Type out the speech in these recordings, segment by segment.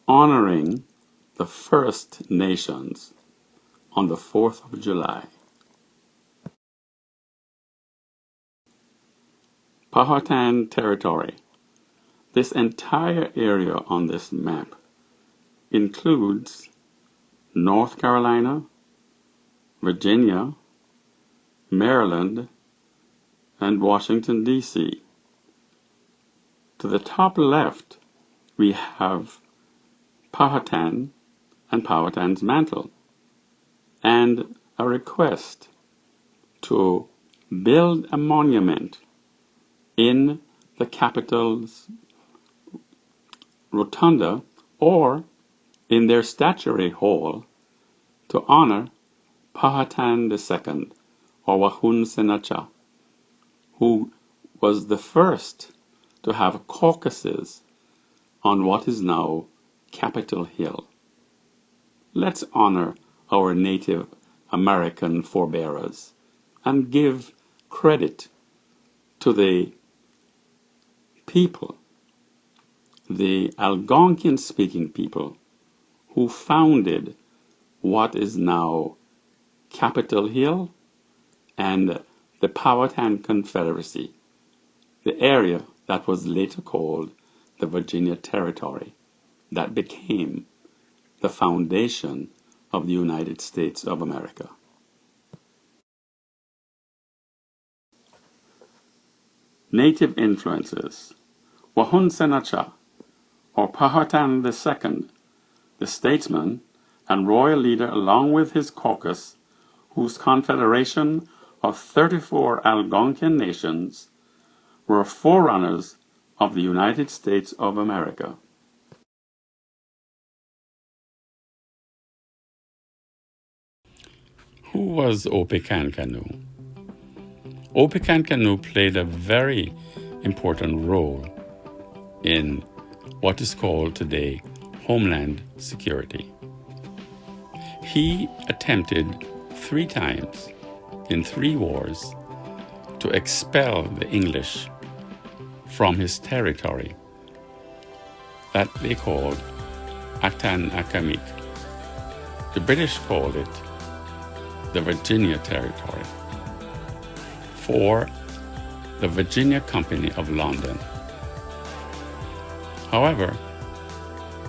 honoring the First Nations on the 4th of July. Powhatan Territory. This entire area on this map includes North Carolina, Virginia, Maryland, and Washington, D.C. To the top left, we have Powhatan and Powhatan's Mantle, and a request to build a monument in the Capitol's rotunda or in their statuary hall to honor Powhatan II, or Wahun Senacha, who was the first to have caucuses on what is now Capitol Hill. Let's honor our Native American forebearers and give credit to the people, the Algonquian-speaking people, who founded what is now Capitol Hill and the Powhatan Confederacy, the area that was later called the Virginia Territory, that became the foundation of the United States of America. Native influences. Wahun Senacha, or Powhatan II, the statesman and royal leader, along with his caucus, whose confederation of 34 Algonquian nations were forerunners of the United States of America. Who was Opechancanough? Opechancanough played a very important role in what is called today Homeland Security. He attempted 3 times in 3 wars to expel the English from his territory that they called Atanakamik. The British called it the Virginia Territory, for the Virginia Company of London. However,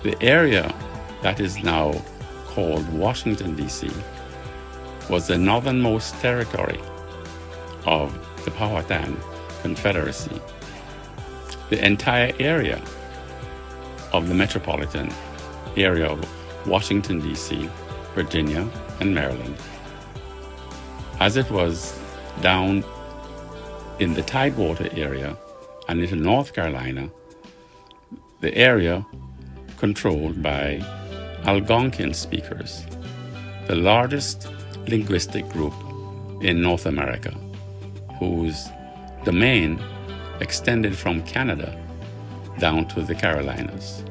the area that is now called Washington, D.C., was the northernmost territory of the Powhatan Confederacy. The entire area of the metropolitan area of Washington, D.C., Virginia, and Maryland, as it was down in the Tidewater area and into North Carolina, the area controlled by Algonquian speakers, the largest linguistic group in North America, whose domain extended from Canada down to the Carolinas.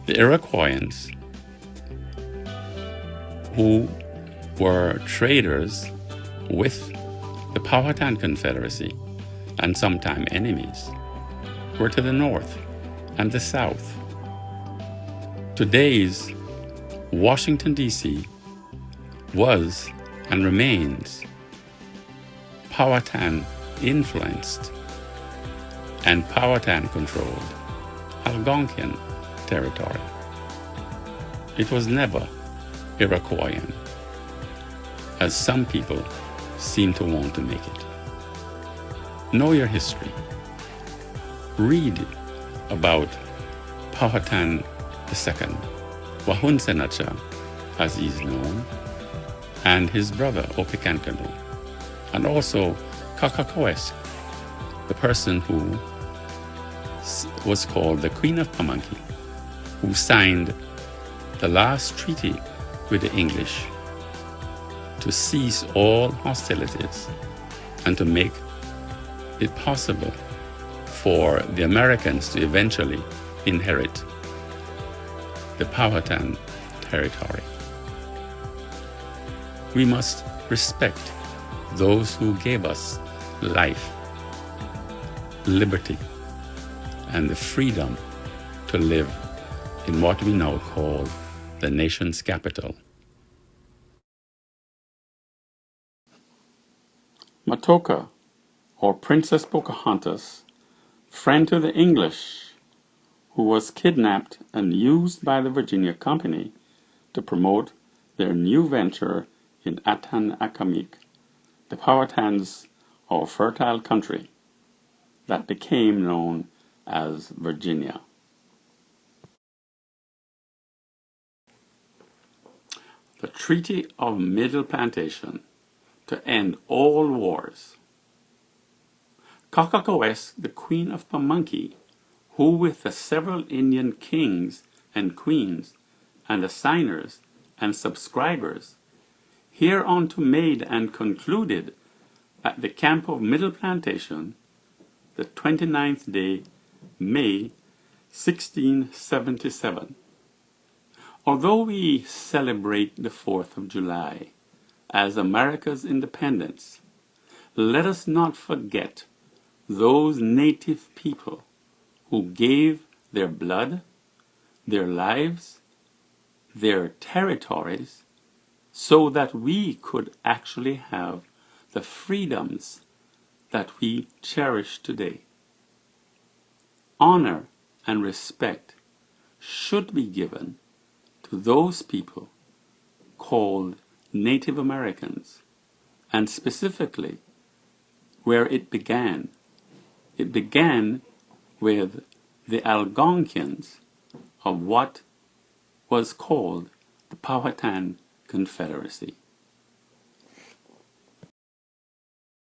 The Iroquoians, who were traders with the Powhatan Confederacy and sometime enemies, were to the north and the south. Today's Washington, D.C. was and remains Powhatan influenced and Powhatan controlled Algonquian territory. It was never Iroquoian, as some people seem to want to make it. Know your history. Read about Powhatan II, Wahun Senacha, as he is known, and his brother Opechancanough, and also Kakakawes, the person who was called the Queen of Pamunkey, who signed the last treaty with the English to cease all hostilities and to make it possible for the Americans to eventually inherit the Powhatan territory. We must respect those who gave us life, liberty, and the freedom to live in what we now call the nation's capital. Matoka, or Princess Pocahontas, friend to the English, who was kidnapped and used by the Virginia Company to promote their new venture in Atanakamik, the Powhatans, or fertile country, that became known as Virginia. The Treaty of Middle Plantation to end all wars. Kakakawes, the Queen of Pamunkey, who with the several Indian kings and queens and the signers and subscribers hereunto made and concluded at the camp of Middle Plantation, the 29th day, May, 1677. Although we celebrate the 4th of July as America's independence, let us not forget those native people who gave their blood, their lives, their territories, so that we could actually have the freedoms that we cherish today. Honor and respect should be given to those people called Native Americans, and specifically where it began. It began with the Algonquians of what was called the Powhatan Confederacy.